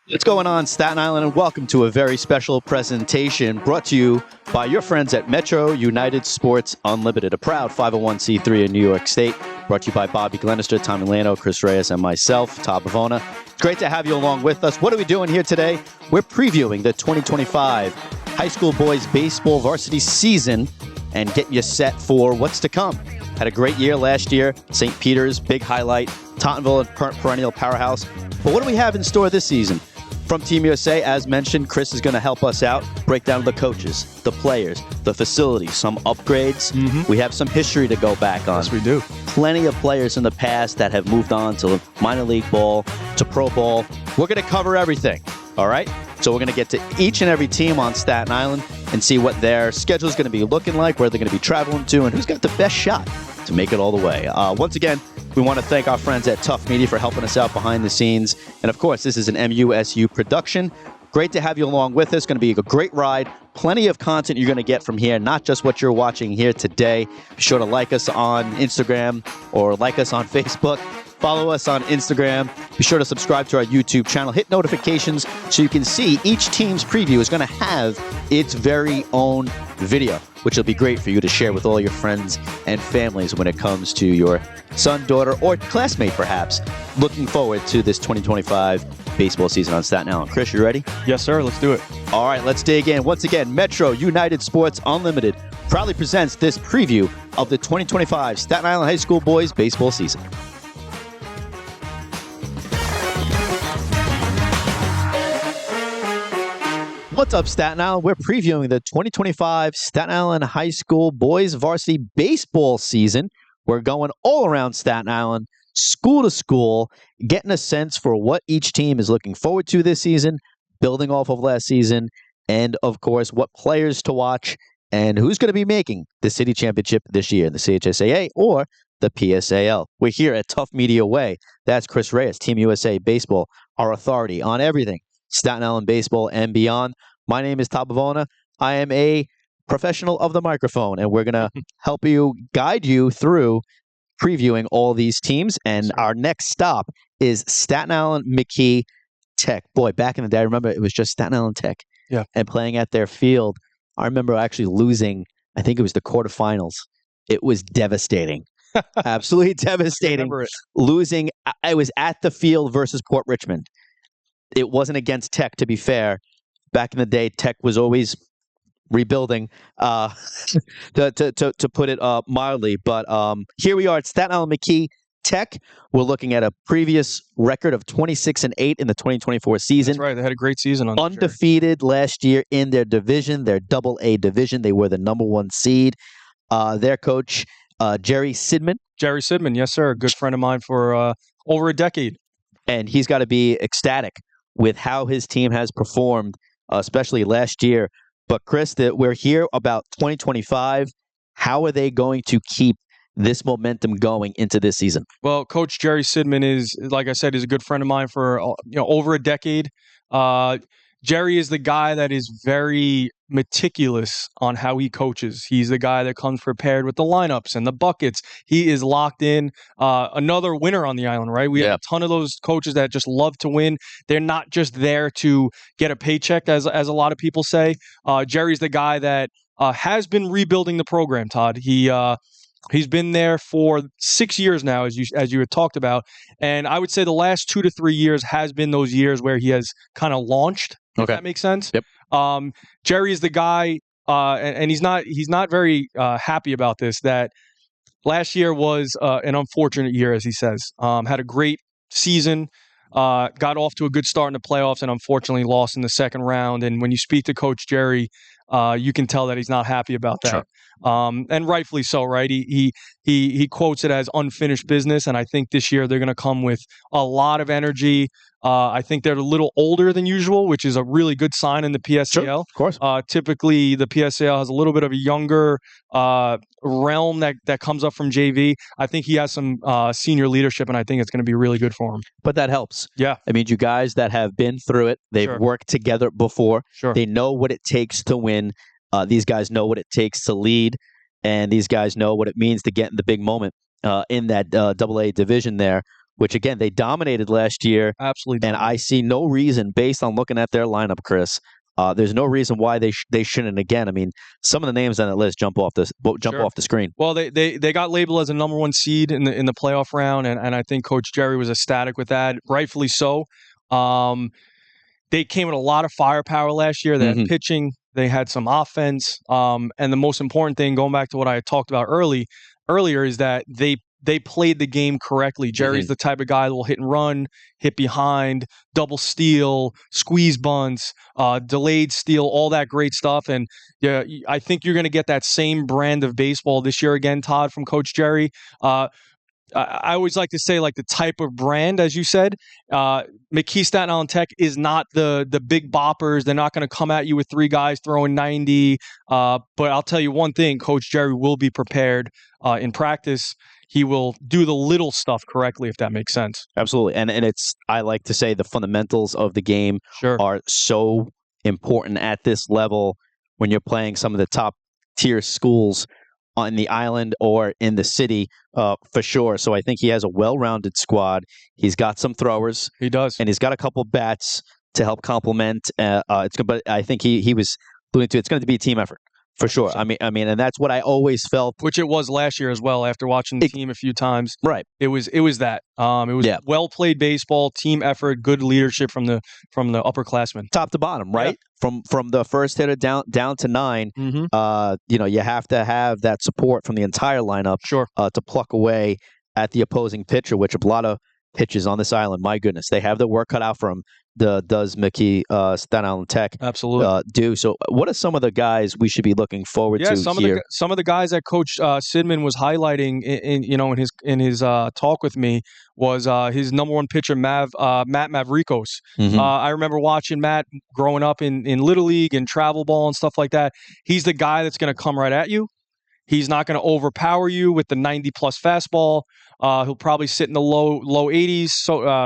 What's going on, Staten Island, and welcome to a very special presentation brought to you by your friends at Metro United Sports Unlimited, a proud 501c3 in New York State, brought to you by Bobby Glenister, Tom Milano, Chris Reyes, and myself, Todd Bivona. It's great to have you along with us. What are we doing here today? We're previewing the 2025 high school boys baseball varsity season and getting you set for what's to come. Had a great year last year. St. Peter's, big highlight. Tottenville, a perennial powerhouse. But what do we have in store this season? From Team USA, as mentioned, Chris is going to help us out, break down the coaches, the players, the facilities, some upgrades. We have some history to go back on. Yes, we do. Plenty of players in the past that have moved on to minor league ball, to pro ball. We're going to cover everything, all right? So we're going to get to each and every team on Staten Island and see what their schedule is going to be looking like, where they're going to be traveling to, and who's got the best shot to make it all the way. Once again, we want to thank our friends at TUF Media for helping us out behind the scenes. And of course, this is an MUSU production. Great to have you along with us. Going to be a great ride. Plenty of content you're going to get from here, not just what you're watching here today. Be sure to like us on Instagram or like us on Facebook. Follow us on Instagram. Be sure to subscribe to our YouTube channel. Hit notifications so you can see each team's preview is going to have its very own video, which will be great for you to share with all your friends and families when it comes to your son, daughter, or classmate, perhaps, looking forward to this 2025 baseball season on Staten Island. Chris, you ready? Yes, sir. Let's do it. All right, let's dig in. Once again, Metro United Sports Unlimited proudly presents this preview of the 2025 Staten Island High School boys baseball season. What's up, Staten Island? We're previewing the 2025 Staten Island High School boys varsity baseball season. We're going all around Staten Island, school to school, getting a sense for what each team is looking forward to this season, building off of last season, and, of course, what players to watch and who's going to be making the city championship this year in the CHSAA or the PSAL. We're here at Tough Media Way. That's Chris Reyes, Team USA Baseball, our authority on everything Staten Island baseball and beyond. My name is Todd Bivona. I am a professional of the microphone, and we're going to help you, guide you through previewing all these teams. And our next stop is Staten Island MCKEE Tech. Boy, back in the day, I remember it was just Staten Island Tech. Yeah. And playing at their field. I remember actually losing, I think it was the quarterfinals. It was devastating. Absolutely devastating. I remember it. Losing. I was at the field versus Port Richmond. It wasn't against Tech, to be fair. Back in the day, Tech was always rebuilding, to put it mildly. But here we are at Staten Island MCKEE Tech. We're looking at a previous record of 26-8 in the 2024 season. That's right. They had a great season on Undefeated last year in their division, their AA division. They were the number one seed. Their coach, Jerry Sidman. Jerry Sidman, yes, sir. A good friend of mine for over a decade. And he's got to be ecstatic with how his team has performed, especially last year. But Chris, we're here about 2025. How are they going to keep this momentum going into this season? Well, Coach Jerry Sidman is, like I said, is a good friend of mine for over a decade. Jerry is the guy that is very meticulous on how he coaches. He's the guy that comes prepared with the lineups and the buckets. He is locked in. Another winner on the island, right? We have a ton of those coaches that just love to win. They're not just there to get a paycheck, as a lot of people say. Jerry's the guy that has been rebuilding the program, Todd. He's been there for 6 years now, as you had talked about. And I would say the last 2 to 3 years has been those years where he has kind of launched. If that makes sense. Yep. Jerry is the guy, and he's not very happy about this. That last year was an unfortunate year, as he says. Had a great season, got off to a good start in the playoffs, and unfortunately lost in the second round. And when you speak to Coach Jerry, you can tell that he's not happy about that. Sure. And rightfully so, right? He quotes it as unfinished business, and I think this year they're going to come with a lot of energy. I think they're a little older than usual, which is a really good sign in the PSAL. Sure, of course. Typically, the PSAL has a little bit of a younger realm that comes up from JV. I think he has some senior leadership, and I think it's going to be really good for him. But that helps. Yeah. I mean, you guys that have been through it, they've worked together before. Sure. They know what it takes to win. These guys know what it takes to lead, and these guys know what it means to get in the big moment in that AA division there. which again they dominated last year. Absolutely. And I see no reason, based on looking at their lineup, Chris. There's no reason why they shouldn't again. I mean, some of the names on that list jump off the screen. Well, they got labeled as a number one seed in the playoff round, and I think Coach Jerry was ecstatic with that, rightfully so. They came with a lot of firepower last year. They had pitching, they had some offense, and the most important thing, going back to what I had talked about earlier, is that they played the game correctly. Jerry's the type of guy that will hit and run, hit behind, double steal, squeeze bunts, delayed steal, all that great stuff. And yeah, I think you're going to get that same brand of baseball this year again, Todd, from Coach Jerry. I always like to say, like, the type of brand, as you said, MCKEE Staten Island Tech is not the big boppers. They're not going to come at you with three guys throwing 90. But I'll tell you one thing, Coach Jerry will be prepared in practice. He will do the little stuff correctly, if that makes sense. Absolutely. And I like to say the fundamentals of the game are so important at this level when you're playing some of the top tier schools on the island or in the city, for sure. So I think he has a well-rounded squad. He's got some throwers. He does. And he's got a couple bats to help complement. But I think he was alluding to it's going to be a team effort. For sure. I mean, and that's what I always felt. Which it was last year as well, after watching the team a few times. Right. It was that. It was well-played baseball, team effort, good leadership from the upperclassmen. Top to bottom, right? Yeah. From the first hitter down to 9. You have to have that support from the entire lineup to pluck away at the opposing pitcher, which a lot of pitches on this island, my goodness, they have the work cut out for them. Does MCKEE Staten Island Tech do? So what are some of the guys we should be looking forward to here? Some of the guys that Coach Sidman was highlighting in his talk with me was his number one pitcher, Matt Mavrikos. I remember watching Matt growing up in Little League and travel ball and stuff like that. He's the guy that's going to come right at you. He's not going to overpower you with the 90-plus fastball. He'll probably sit in the low 80s,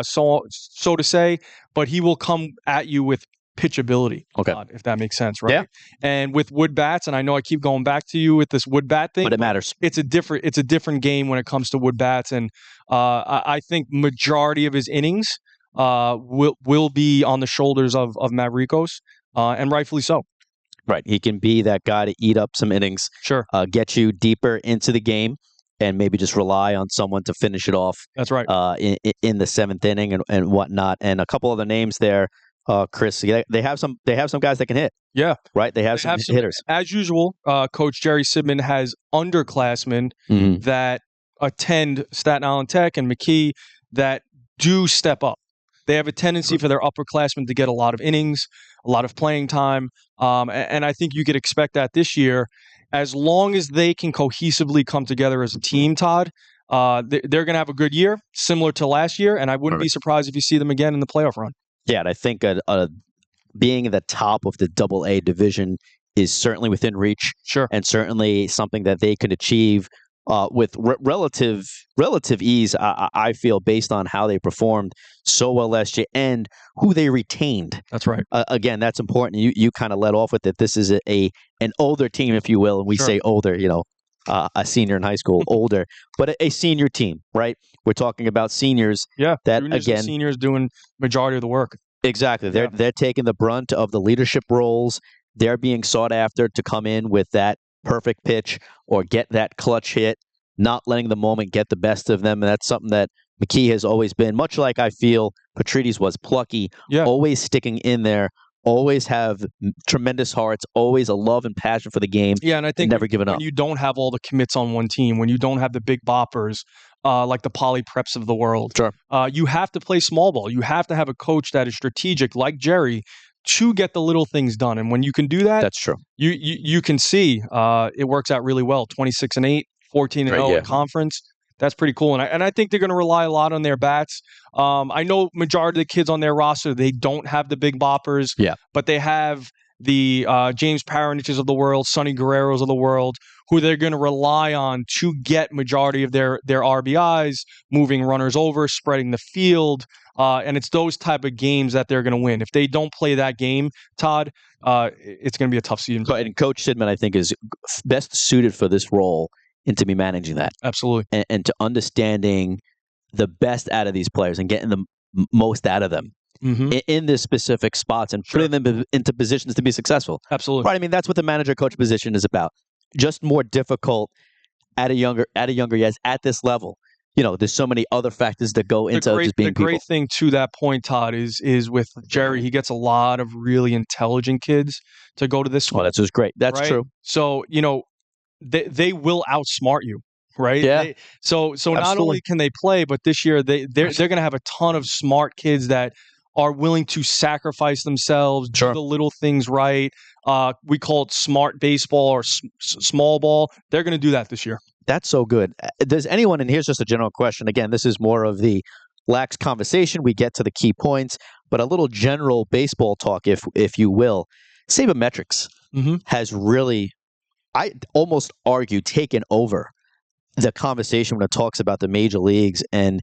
so to say, but he will come at you with pitchability, if that makes sense, right? Yeah. And with wood bats, and I know I keep going back to you with this wood bat thing, but it matters. It's a different game when it comes to wood bats, and I think majority of his innings will be on the shoulders of Mavrikos, and rightfully so. Right. He can be that guy to eat up some innings, get you deeper into the game, and maybe just rely on someone to finish it off. That's right. In the 7th inning and whatnot. And a couple other names there, Chris. They have some guys that can hit. Yeah. Right. They have some hitters. As usual, Coach Jerry Sidman has underclassmen that attend Staten Island Tech and MCKEE that do step up. They have a tendency for their upperclassmen to get a lot of innings, a lot of playing time, and I think you could expect that this year. As long as they can cohesively come together as a team, Todd, they're going to have a good year, similar to last year, and I wouldn't be surprised if you see them again in the playoff run. Yeah, and I think being at the top of the AA division is certainly within reach, and certainly something that they could achieve with relative ease, I feel, based on how they performed so well last year and who they retained. That's right. Again, that's important. You kind of led off with it. This is an older team, if you will, and we say older, a senior in high school, older, but a senior team, right? We're talking about seniors. Yeah, that juniors again, and seniors doing majority of the work. Exactly. They're taking the brunt of the leadership roles. They're being sought after to come in with that perfect pitch or get that clutch hit, not letting the moment get the best of them. And that's something that MCKEE has always been, much like I feel Patrides was plucky, always sticking in there, always have tremendous hearts, always a love and passion for the game. Yeah, and I think never giving up. When you don't have all the commits on one team, when you don't have the big boppers, like the poly preps of the world, you have to play small ball. You have to have a coach that is strategic, like Jerry, to get the little things done. And when you can do that, that's true. You can see it works out really well. 26-8, 14-0 in conference. That's pretty cool. And I think they're going to rely a lot on their bats. I know majority of the kids on their roster, they don't have the big boppers, but they have the James Paraniches of the world, Sonny Guerreros of the world, who they're going to rely on to get majority of their RBIs, moving runners over, spreading the field. And it's those type of games that they're going to win. If they don't play that game, Todd, it's going to be a tough season. And Coach Sidman, I think, is best suited for this role and to be managing that. Absolutely. And to understanding the best out of these players and getting the most out of them in this specific spots and putting them into positions to be successful. Absolutely. Right. I mean, that's what the manager coach position is about. Just more difficult at a younger age at this level. There's so many other factors that go into just being people. The great thing to that point, Todd, is with Jerry, he gets a lot of really intelligent kids to go to this school. Oh, that's just great. That's right? true. So, they will outsmart you, right? Yeah. So not only can they play, but this year they're going to have a ton of smart kids that are willing to sacrifice themselves, do the little things right. We call it smart baseball or small ball. They're going to do that this year. That's so good. Does anyone, and here's just a general question. Again, this is more of the lax conversation. We get to the key points, but a little general baseball talk, if you will. Sabermetrics has really, I almost argue, taken over the conversation when it talks about the major leagues and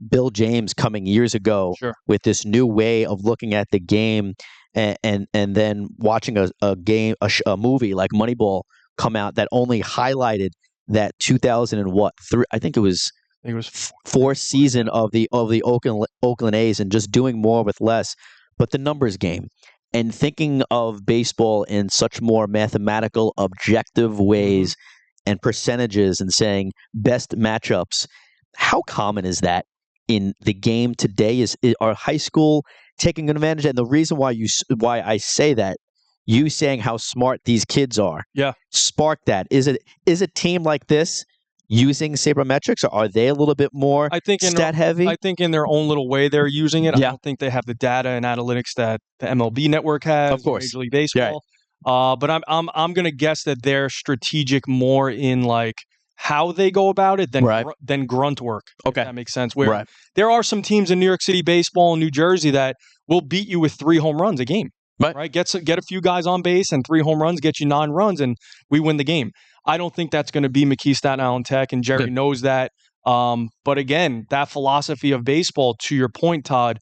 Bill James coming years ago with this new way of looking at the game and then watching a movie like Moneyball come out that only highlighted that 2003, I think it was fourth season of the Oakland A's and just doing more with less, but the numbers game and thinking of baseball in such more mathematical, objective ways and percentages and saying best matchups. How common is that in the game today? Is our high school taking advantage? And the reason why I say that, you saying how smart these kids are, spark that. Is a team like this using sabermetrics, or are they a little bit more stat heavy? I think in their own little way they're using it. I don't think they have the data and analytics that the MLB network has, of course, Major League Baseball. But I'm going to guess that they're strategic more in like how they go about it than grunt work. Okay, if that makes sense. Where there are some teams in New York City baseball and New Jersey that will beat you with 3 home runs a game. Right. Get a few guys on base and 3 home runs, get you 9 runs, and we win the game. I don't think that's going to be McKee, Staten Island Tech, and Jerry knows that. But again, that philosophy of baseball, to your point, Todd,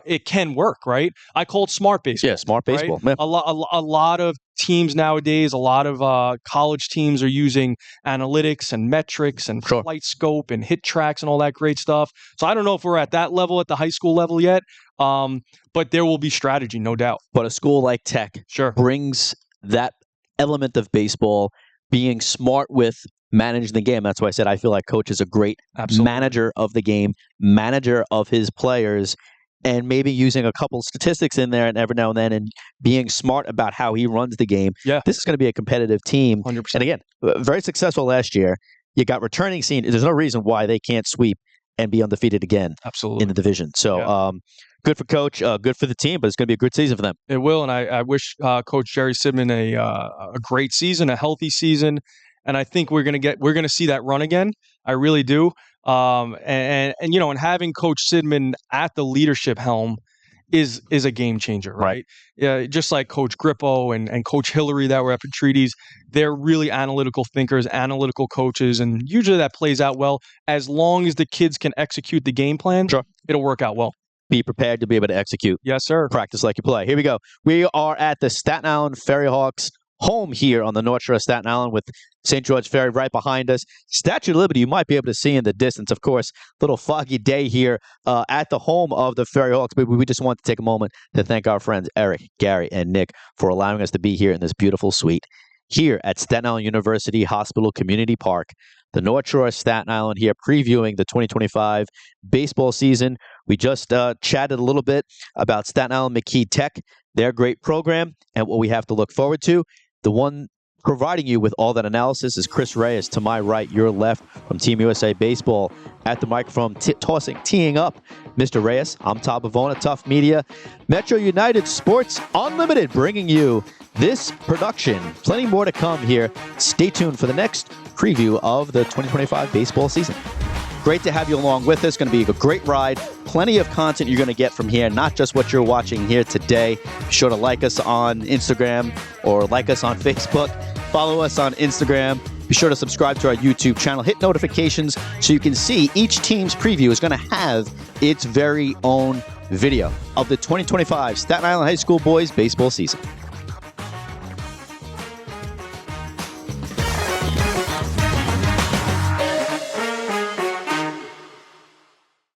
it can work, right? I call it smart baseball. Yeah, smart baseball. Right? A lot of teams nowadays, a lot of college teams are using analytics and metrics and flight scope and hit tracks and all that great stuff. So I don't know if we're at that level, at the high school level yet, but there will be strategy, no doubt. But a school like Tech brings that element of baseball, being smart with managing the game. That's why I said I feel like Coach is a great manager of the game, manager of his players, and maybe using a couple statistics in there and every now and then and being smart about how he runs the game. Yeah. This is going to be a competitive team. 100%. And again, very successful last year. You got returning seniors. There's no reason why they can't sweep and be undefeated again in the division. So good for Coach, good for the team, but it's going to be a good season for them. It will, and I wish Coach Jerry Sidman a great season, a healthy season, and I think we're going to see that run again. I really do. And having Coach Sidman at the leadership helm is a game changer, right? Yeah, just like Coach Grippo and Coach Hillary that were at Petrides, they're really analytical thinkers, analytical coaches, and usually that plays out well. As long as the kids can execute the game plan, it'll work out well. Be prepared to be able to execute. Yes, sir. Practice like you play. Here we go. We are at the Staten Island Ferry Hawks home here on the North Shore of Staten Island with St. George Ferry right behind us. Statue of Liberty you might be able to see in the distance. Of course, little foggy day here at the home of the Ferry Hawks. But we just want to take a moment to thank our friends Eric, Gary, and Nick for allowing us to be here in this beautiful suite here at Staten Island University Hospital Community Park. The North Shore of Staten Island here previewing the 2025 baseball season. We just chatted a little bit about Staten Island McKee Tech, their great program, and what we have to look forward to. The one providing you with all that analysis is Chris Reyes to my right, your left, from Team USA Baseball at the microphone, teeing up Mr. Reyes. I'm Todd Bivona, TUF Media, Metro United Sports Unlimited, bringing you this production. Plenty more to come here. Stay tuned for the next preview of the 2025 baseball season. Great to have you along with us. Going to be a great ride. Plenty of content you're going to get from here, not just what you're watching here today. Be sure to like us on Instagram or like us on Facebook. Follow us on Instagram. Be sure to subscribe to our YouTube channel. Hit notifications so you can see each team's preview is going to have its very own video of the 2025 Staten Island High School boys baseball season.